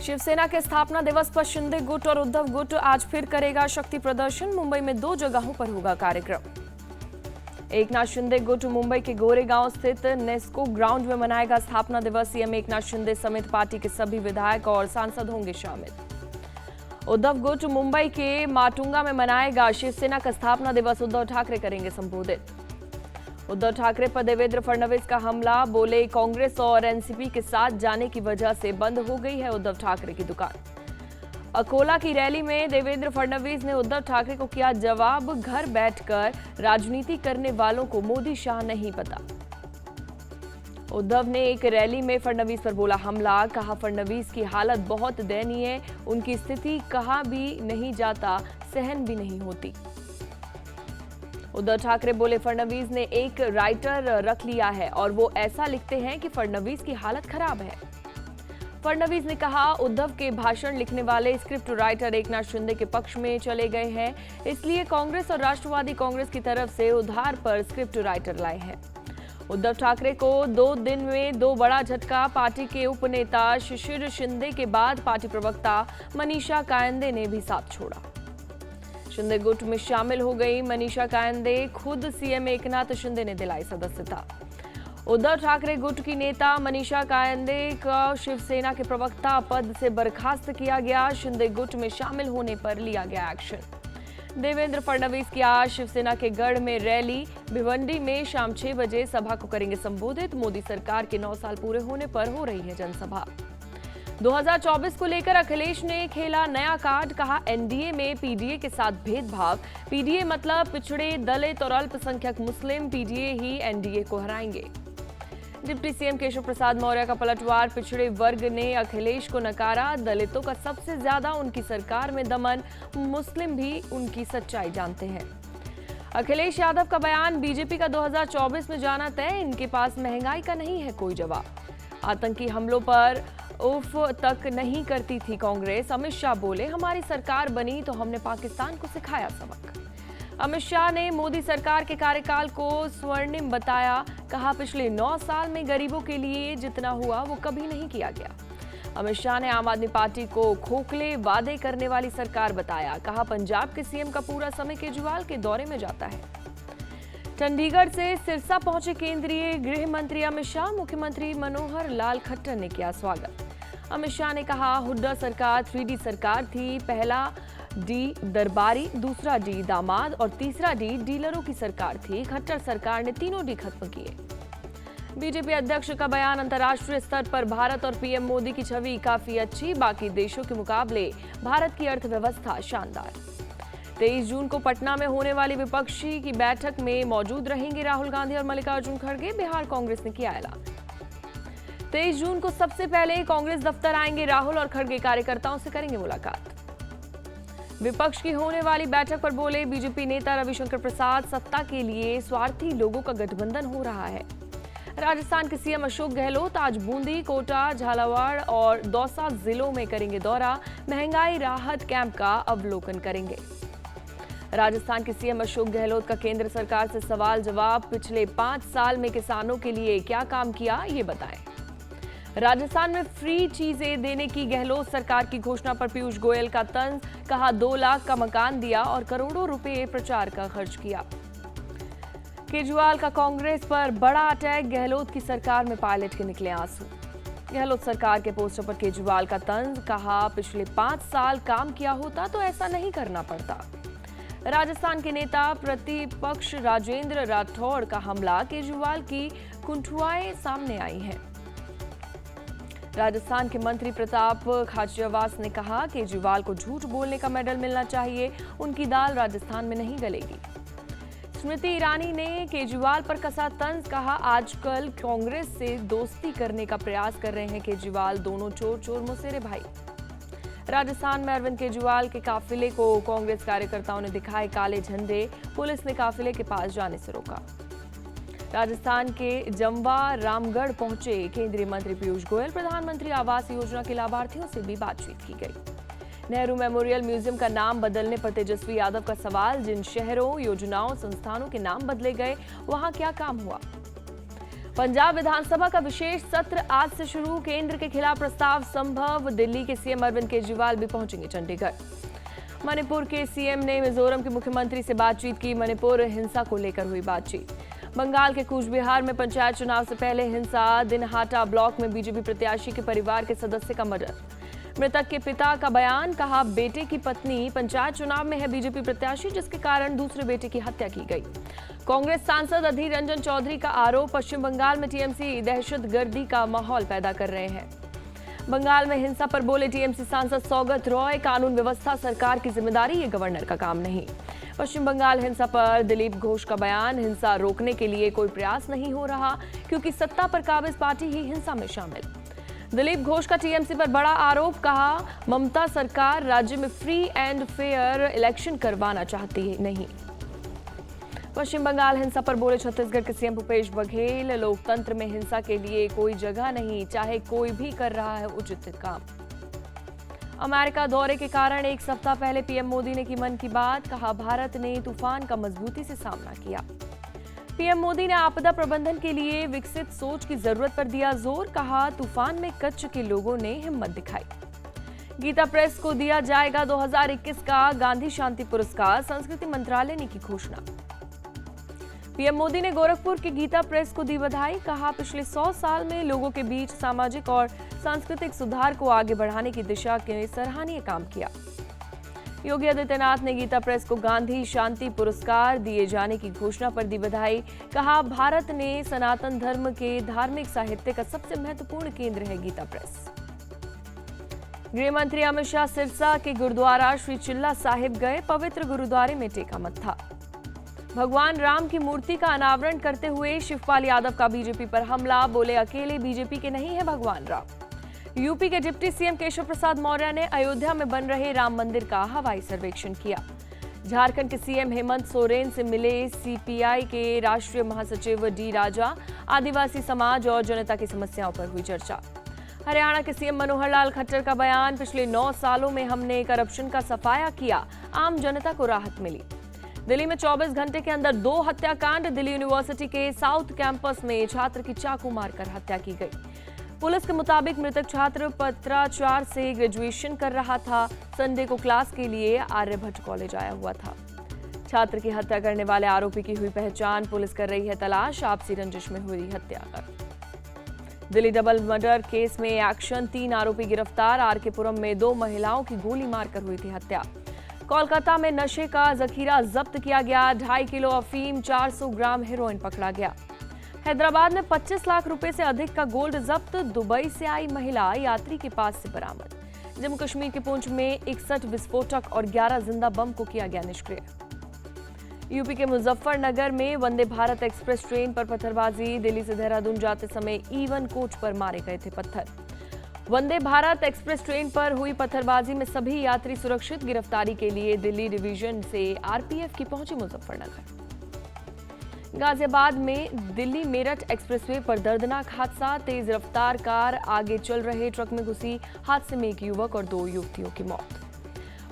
शिवसेना के स्थापना दिवस पर शिंदे गुट और उद्धव गुट आज फिर करेगा शक्ति प्रदर्शन। मुंबई में 2 जगहों पर होगा कार्यक्रम। एकनाथ शिंदे गुट मुंबई के गोरेगांव स्थित नेस्को ग्राउंड में मनाएगा स्थापना दिवस। सीएम एकनाथ शिंदे समेत पार्टी के सभी विधायक और सांसद होंगे शामिल। उद्धव गुट मुंबई के माटुंगा में मनाएगा शिवसेना का स्थापना दिवस। उद्धव ठाकरे करेंगे संबोधित। उद्धव ठाकरे पर देवेंद्र फडणवीस का हमला, बोले कांग्रेस और एनसीपी के साथ जाने की वजह से बंद हो गई है उद्धव ठाकरे की दुकान। अकोला की रैली में देवेंद्र फडणवीस ने उद्धव ठाकरे को किया जवाब, घर बैठकर राजनीति करने वालों को मोदी शाह नहीं पता। उद्धव ने एक रैली में फडणवीस पर बोला हमला, कहा फडणवीस की हालत बहुत दयनीय, उनकी स्थिति कहा भी नहीं जाता, सहन भी नहीं होती। उद्धव ठाकरे बोले फडणवीस ने एक राइटर रख लिया है और वो ऐसा लिखते हैं कि फडणवीस की हालत खराब है। फडणवीस ने कहा उद्धव के भाषण लिखने वाले स्क्रिप्ट राइटर एकनाथ शिंदे के पक्ष में चले गए हैं, इसलिए कांग्रेस और राष्ट्रवादी कांग्रेस की तरफ से उधार पर स्क्रिप्ट राइटर लाए हैं। उद्धव ठाकरे को 2 दिन में 2 बड़ा झटका। पार्टी के उपनेता शिशिर शिंदे के बाद पार्टी प्रवक्ता मनीषा कायंदे ने भी साथ छोड़ा। शिंदे गुट में शामिल हो गई मनीषा कायंदे, खुद सीएम एकनाथ शिंदे ने दिलाई सदस्यता। उद्धव ठाकरे गुट की नेता मनीषा कायंदे का शिवसेना के प्रवक्ता पद से बर्खास्त किया गया। शिंदे गुट में शामिल होने पर लिया गया एक्शन। देवेंद्र फडणवीस की आज शिवसेना के गढ़ में रैली। भिवंडी में शाम 6 बजे सभा को करेंगे संबोधित। मोदी सरकार के 9 साल पूरे होने पर हो रही है जनसभा। 2024 को लेकर अखिलेश ने खेला नया कार्ड, कहा एनडीए में पीडीए के साथ भेदभाव। पीडीए मतलब पिछड़े, दलित और अल्पसंख्यक मुस्लिम, पीडीए ही एनडीए को हराएंगे। डिप्टी सीएम केशव प्रसाद मौर्य का पलटवार, पिछड़े वर्ग ने अखिलेश को नकारा। दलितों का सबसे ज्यादा उनकी सरकार में दमन, मुस्लिम भी उनकी सच्चाई जानते हैं। अखिलेश यादव का बयान, बीजेपी का 2024 में जाना तय, इनके पास महंगाई का नहीं है कोई जवाब। आतंकी हमलों पर उफ तक नहीं करती थी कांग्रेस। अमित शाह बोले हमारी सरकार बनी तो हमने पाकिस्तान को सिखाया सबक। अमित शाह ने मोदी सरकार के कार्यकाल को स्वर्णिम बताया, कहा पिछले 9 साल में गरीबों के लिए जितना हुआ वो कभी नहीं किया गया। अमित शाह ने आम आदमी पार्टी को खोखले वादे करने वाली सरकार बताया, कहा पंजाब के सीएम का पूरा समय केजरीवाल के दौरे में जाता है। चंडीगढ़ से सिरसा पहुंचे केंद्रीय गृह मंत्री अमित शाह, मुख्यमंत्री मनोहर लाल खट्टर ने किया स्वागत। अमित शाह ने कहा हुड्डा सरकार 3D सरकार थी, पहला डी दरबारी, दूसरा डी दामाद और तीसरा डी डीलरों की सरकार थी। खट्टर सरकार ने तीनों डी खत्म किए। बीजेपी अध्यक्ष का बयान, अंतर्राष्ट्रीय स्तर पर भारत और पीएम मोदी की छवि काफी अच्छी, बाकी देशों के मुकाबले भारत की अर्थव्यवस्था शानदार। 23 जून को पटना में होने वाली विपक्षी की बैठक में मौजूद रहेंगे राहुल गांधी और मल्लिकार्जुन खड़गे, बिहार कांग्रेस ने किया ऐलान। 23 जून को सबसे पहले कांग्रेस दफ्तर आएंगे राहुल और खड़गे, कार्यकर्ताओं से करेंगे मुलाकात। विपक्ष की होने वाली बैठक पर बोले बीजेपी नेता रविशंकर प्रसाद, सत्ता के लिए स्वार्थी लोगों का गठबंधन हो रहा है। राजस्थान के सीएम अशोक गहलोत आज बूंदी, कोटा, झालावाड़ और दौसा जिलों में करेंगे दौरा, महंगाई राहत कैंप का अवलोकन करेंगे। राजस्थान के सीएम अशोक गहलोत का केंद्र सरकार से सवाल जवाब, पिछले 5 साल में किसानों के लिए क्या काम किया ये बताएं। राजस्थान में फ्री चीजें देने की गहलोत सरकार की घोषणा पर पीयूष गोयल का तंज, कहा 2 लाख का मकान दिया और करोड़ों रुपए प्रचार का खर्च किया। केजरीवाल का कांग्रेस पर बड़ा अटैक, गहलोत की सरकार में पायलट के निकले आंसू। गहलोत सरकार के पोस्टर पर केजरीवाल का तंज, कहा पिछले 5 साल काम किया होता तो ऐसा नहीं करना पड़ता। राजस्थान के नेता प्रतिपक्ष राजेंद्र राठौड़ का हमला, केजरीवाल की कुंठुआएं सामने आई हैं। राजस्थान के मंत्री प्रताप खाचरियावास ने कहा केजरीवाल को झूठ बोलने का मेडल मिलना चाहिए, उनकी दाल राजस्थान में नहीं गलेगी। स्मृति ईरानी ने केजरीवाल पर कसा तंज, कहा आजकल कांग्रेस से दोस्ती करने का प्रयास कर रहे हैं केजरीवाल, दोनों चोर चोर मुसेरे भाई। राजस्थान में अरविंद केजरीवाल के काफिले को कांग्रेस कार्यकर्ताओं ने दिखाए काले झंडे, पुलिस ने काफिले के पास जाने से रोका। राजस्थान के जमवा रामगढ़ पहुंचे केंद्रीय मंत्री पीयूष गोयल, प्रधानमंत्री आवास योजना के लाभार्थियों से भी बातचीत की गई। नेहरू मेमोरियल म्यूजियम का नाम बदलने पर तेजस्वी यादव का सवाल, जिन शहरों, योजनाओं, संस्थानों के नाम बदले गए वहां क्या काम हुआ। पंजाब विधानसभा का विशेष सत्र आज से शुरू। केंद्र के खिलाफ प्रस्ताव संभव। दिल्ली के सीएम अरविंद केजरीवाल भी पहुंचेंगे चंडीगढ़। मणिपुर के सीएम ने मिजोरम के मुख्यमंत्री से बातचीत की। मणिपुर हिंसा को लेकर हुई बातचीत। बंगाल के कूचबिहार में पंचायत चुनाव से पहले हिंसा। दिनहाटा ब्लॉक में बीजेपी प्रत्याशी के परिवार के सदस्य का मर्डर। मृतक के पिता का बयान, कहा बेटे की पत्नी पंचायत चुनाव में है बीजेपी प्रत्याशी, जिसके कारण दूसरे बेटे की हत्या की गई। कांग्रेस सांसद अधीर रंजन चौधरी का आरोप, पश्चिम बंगाल में टीएमसी दहशतगर्दी का माहौल पैदा कर रहे हैं। बंगाल में हिंसा पर बोले टीएमसी सांसद सौगत रॉय, कानून व्यवस्था सरकार की जिम्मेदारी, ये गवर्नर का काम नहीं। पश्चिम बंगाल हिंसा पर दिलीप घोष का बयान, हिंसा रोकने के लिए कोई प्रयास नहीं हो रहा क्योंकि सत्ता पर काबिज पार्टी ही हिंसा में शामिल। दिलीप घोष का टीएमसी पर बड़ा आरोप, कहा ममता सरकार राज्य में फ्री एंड फेयर इलेक्शन करवाना चाहती नहीं। पश्चिम बंगाल हिंसा पर बोले छत्तीसगढ़ के सीएम भूपेश बघेल, लोकतंत्र में हिंसा के लिए कोई जगह नहीं, चाहे कोई भी कर रहा है उचित काम। अमेरिका दौरे के कारण एक सप्ताह पहले पीएम मोदी ने की मन की बात, कहा भारत ने तूफान का मजबूती से सामना किया। पीएम मोदी ने आपदा प्रबंधन के लिए विकसित सोच की जरूरत पर दिया जोर, कहा तूफान में कच्छ के लोगों ने हिम्मत दिखाई। गीता प्रेस को दिया जाएगा 2021 का गांधी शांति पुरस्कार, संस्कृति मंत्रालय ने की घोषणा। पीएम मोदी ने गोरखपुर की गीता प्रेस को दी बधाई, कहा पिछले 100 साल में लोगों के बीच सामाजिक और सांस्कृतिक सुधार को आगे बढ़ाने की दिशा में सराहनीय काम किया। योगी आदित्यनाथ ने गीता प्रेस को गांधी शांति पुरस्कार दिए जाने की घोषणा पर दी बधाई, कहा भारत ने सनातन धर्म के धार्मिक साहित्य का सबसे महत्वपूर्ण केंद्र है गीता प्रेस। गृह मंत्री अमित शाह सिरसा के गुरुद्वारा श्री चिल्ला साहिब गए, पवित्र गुरुद्वारे में टेका मत्था। भगवान राम की मूर्ति का अनावरण करते हुए शिवपाल यादव का बीजेपी पर हमला, बोले अकेले बीजेपी के नहीं है भगवान राम। यूपी के डिप्टी सीएम केशव प्रसाद मौर्य ने अयोध्या में बन रहे राम मंदिर का हवाई सर्वेक्षण किया। झारखंड के सीएम हेमंत सोरेन से मिले सीपीआई के राष्ट्रीय महासचिव डी राजा, आदिवासी समाज और जनता की समस्याओं पर हुई चर्चा। हरियाणा के सीएम मनोहर लाल खट्टर का बयान, पिछले 9 सालों में हमने करप्शन का सफाया किया, आम जनता को राहत मिली। दिल्ली में 24 घंटे के अंदर 2 हत्याकांड। दिल्ली यूनिवर्सिटी के साउथ कैंपस में छात्र की चाकू मारकर हत्या की गई। पुलिस के मुताबिक मृतक छात्र पत्राचार से ग्रेजुएशन कर रहा था। संडे को क्लास के लिए आर्यभट्ट कॉलेज आया हुआ था। छात्र की हत्या करने वाले आरोपी की हुई पहचान, पुलिस कर रही है तलाश। आपसी रंजिश में हुई हत्या। दिल्ली डबल मर्डर केस में एक्शन, 3 आरोपी गिरफ्तार। आरकेपुरम में 2 महिलाओं की गोली मारकर हुई थी हत्या। कोलकाता में नशे का जखीरा जब्त किया गया। 2.5 किलो अफीम, 400 ग्राम हेरोइन पकड़ा गया। हैदराबाद में 25 लाख रुपए से अधिक का गोल्ड जब्त। दुबई से आई महिला यात्री के पास से बरामद। जम्मू कश्मीर के पुंछ में 61 विस्फोटक और 11 जिंदा बम को किया गया निष्क्रिय। यूपी के मुजफ्फरनगर में वंदे भारत एक्सप्रेस ट्रेन पर पत्थरबाजी। दिल्ली से देहरादून जाते समय E1 कोच पर मारे गए थे पत्थर। वंदे भारत एक्सप्रेस ट्रेन पर हुई पत्थरबाजी में सभी यात्री सुरक्षित। गिरफ्तारी के लिए दिल्ली डिवीजन से आरपीएफ की पहुंची मुजफ्फरनगर। गाजियाबाद में दिल्ली मेरठ एक्सप्रेसवे पर दर्दनाक हादसा। तेज रफ्तार कार आगे चल रहे ट्रक में घुसी। हादसे में एक युवक और 2 युवतियों की मौत।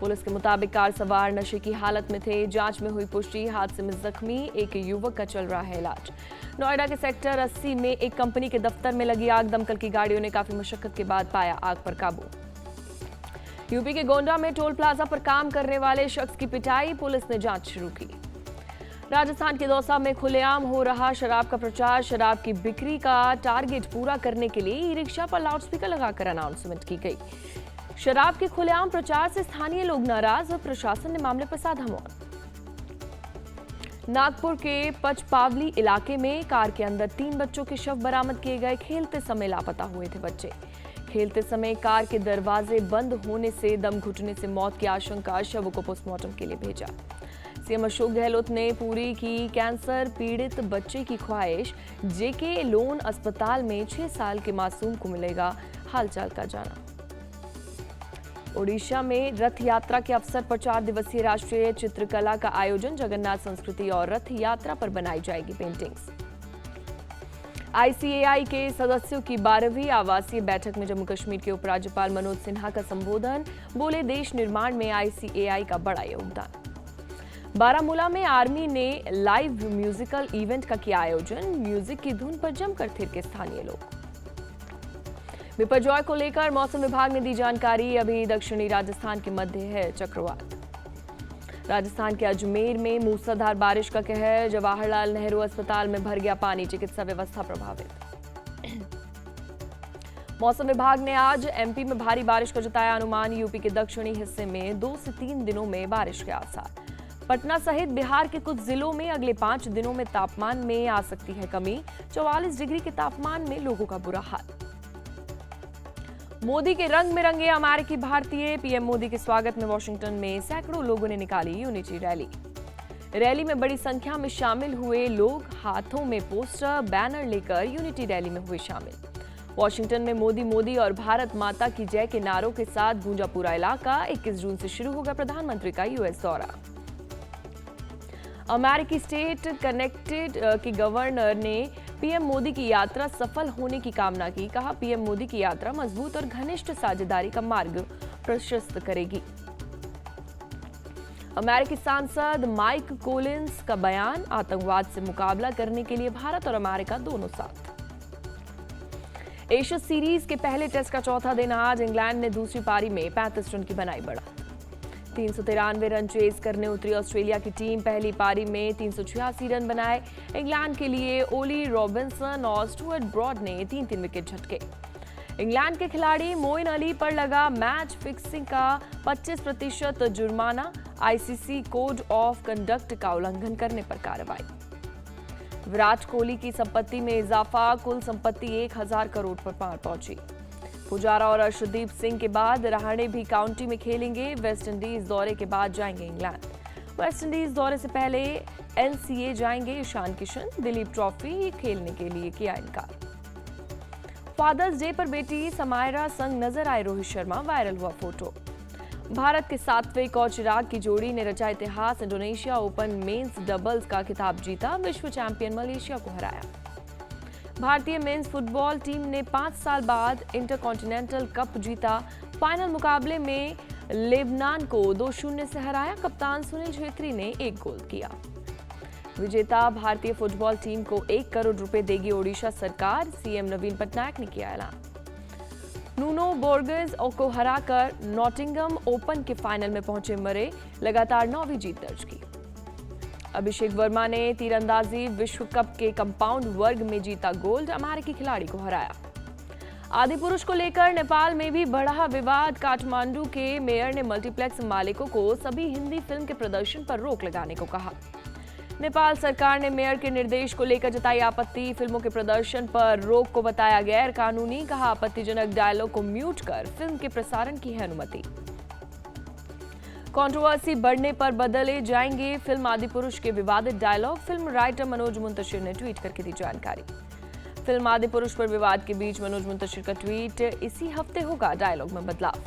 पुलिस के मुताबिक कार सवार नशे की हालत में थे। जांच में हुई पुष्टि, हादसे में जख्मी एक युवक का चल रहा है इलाज। नोएडा के सेक्टर 80 में एक कंपनी के दफ्तर में लगी आग। दमकल की गाड़ियों ने काफी मशक्कत के बाद पाया आग पर काबू। यूपी के गोंडा में टोल प्लाजा पर काम करने वाले शख्स की पिटाई, पुलिस ने जांच शुरू की। राजस्थान के दौसा में खुलेआम हो रहा शराब का प्रचार। शराब की बिक्री का टारगेट पूरा करने के लिए ई रिक्शा पर लाउडस्पीकर लगाकर अनाउंसमेंट की गई। शराब के खुलेआम प्रचार से स्थानीय लोग नाराज, प्रशासन ने मामले पर साधा मौन। नागपुर के पचपावली इलाके में कार के अंदर 3 बच्चों के शव बरामद किए गए। खेलते समय लापता हुए थे बच्चे। खेलते समय कार के दरवाजे बंद होने से दम घुटने से मौत की आशंका। शव को पोस्टमार्टम के लिए भेजा। सीएम अशोक गहलोत ने पूरी की कैंसर पीड़ित बच्चे की ख्वाहिश। जेके लोन अस्पताल में 6 साल के मासूम को मिलेगा हालचाल का जाना। ओडिशा में रथ यात्रा के अवसर पर 4 दिवसीय राष्ट्रीय चित्रकला का आयोजन। जगन्नाथ संस्कृति और रथ यात्रा पर बनाई जाएगी पेंटिंग्स। आईसीएआई के सदस्यों की 12वीं आवासीय बैठक में जम्मू कश्मीर के उपराज्यपाल मनोज सिन्हा का संबोधन। बोले देश निर्माण में आईसीएआई का बड़ा योगदान। बारामूला में आर्मी ने लाइव म्यूजिकल इवेंट का किया आयोजन। म्यूजिक की धुन पर जमकर थिरके स्थानीय लोग। बिपरजॉय को लेकर मौसम विभाग ने दी जानकारी। अभी दक्षिणी राजस्थान के मध्य है चक्रवात। राजस्थान के अजमेर में मूसलाधार बारिश का कहर। जवाहरलाल नेहरू अस्पताल में भर गया पानी, चिकित्सा व्यवस्था प्रभावित। मौसम विभाग ने आज एमपी में भारी बारिश का जताया अनुमान। यूपी के दक्षिणी हिस्से में 2 से 3 दिनों में बारिश के आसार। पटना सहित बिहार के कुछ जिलों में अगले 5 दिनों में तापमान में आ सकती है कमी। 44 डिग्री के तापमान में लोगों का बुरा हाल। मोदी के रंग में रंगे अमेरिकी भारतीय। पीएम मोदी के स्वागत में वॉशिंगटन में सैकड़ों लोगों ने निकाली यूनिटी रैली। रैली में बड़ी संख्या में शामिल हुए लोग हाथों में पोस्टर, बैनर लेकर यूनिटी रैली में हुए शामिल। वॉशिंगटन में मोदी मोदी और भारत माता की जय के नारों के साथ गूंजा पूरा इलाका। 21 जून से शुरू होगा प्रधानमंत्री का यूएस दौरा। अमेरिकी स्टेट कनेक्टेड के गवर्नर ने पीएम मोदी की यात्रा सफल होने की कामना की। कहा, पीएम मोदी की यात्रा मजबूत और घनिष्ठ साझेदारी का मार्ग प्रशस्त करेगी। अमेरिकी सांसद माइक कोलिंस का बयान, आतंकवाद से मुकाबला करने के लिए भारत और अमेरिका दोनों साथ। एशिया सीरीज के पहले टेस्ट का चौथा दिन आज। इंग्लैंड ने दूसरी पारी में 35 रन की बनाई बढ़त। 393 रन चेज करने उतरी ऑस्ट्रेलिया की टीम। पहली पारी में 386 रन बनाए। इंग्लैंड के लिए ओली रॉबिन्सन और स्टुअर्ट ब्रॉड ने 3-3 विकेट झटके। इंग्लैंड के खिलाड़ी मोइन अली पर लगा मैच फिक्सिंग का 25% जुर्माना। आईसीसी कोड ऑफ कंडक्ट का उल्लंघन करने पर कार्रवाई। विराट कोहली की संपत्ति में इजाफा। कुल संपत्ति 1000 करोड़ पर पार पहुंची। पुजारा और अर्शदीप सिंह के बाद रहाणे भी काउंटी में खेलेंगे। वेस्टइंडीज दौरे के बाद जाएंगे इंग्लैंड। वेस्टइंडीज दौरे से पहले एनसीए जाएंगे ईशान किशन। दिलीप ट्रॉफी खेलने के लिए किया इनकार। फादर्स डे पर बेटी समायरा संग नजर आए रोहित शर्मा। वायरल हुआ फोटो। भारत के सात्विक और चिराग की जोड़ी ने रचा इतिहास। इंडोनेशिया ओपन मेंस डबल्स का खिताब जीता। विश्व चैंपियन मलेशिया को हराया। भारतीय मेंस फुटबॉल टीम ने 5 साल बाद इंटरकॉन्टिनेंटल कप जीता। फाइनल मुकाबले में लेबनान को 2-0 से हराया। कप्तान सुनील छेत्री ने 1 गोल किया। विजेता भारतीय फुटबॉल टीम को 1 करोड़ रुपए देगी ओडिशा सरकार। सीएम नवीन पटनायक ने किया ऐलान। नूनो बोर्गेस को हराकर नॉटिंगम ओपन के फाइनल में पहुंचे मरे। लगातार 9वीं जीत दर्ज की। अभिषेक वर्मा ने तीरंदाजी विश्व कप के कंपाउंड वर्ग में जीता गोल्ड। अमेरिकी खिलाड़ी को हराया। आदिपुरुष को लेकर नेपाल में भी बढ़ा विवाद। काठमांडू के मेयर ने मल्टीप्लेक्स मालिकों को सभी हिंदी फिल्म के प्रदर्शन पर रोक लगाने को कहा। नेपाल सरकार ने मेयर के निर्देश को लेकर जताई आपत्ति। फिल्मों के प्रदर्शन पर रोक को बताया गैर कानूनी। कहा, आपत्तिजनक डायलॉग को म्यूट कर फिल्म के प्रसारण की है अनुमति। कंट्रोवर्सी बढ़ने पर बदले जाएंगे फिल्म आदिपुरुष के विवादित dialogue. Film writer Manoj Muntashir ने ट्वीट करके दी जानकारी। फिल्म आदिपुरुष पर विवाद के बीच मनोज मुंतशिर का ट्वीट, इसी हफ्ते होगा डायलॉग में बदलाव।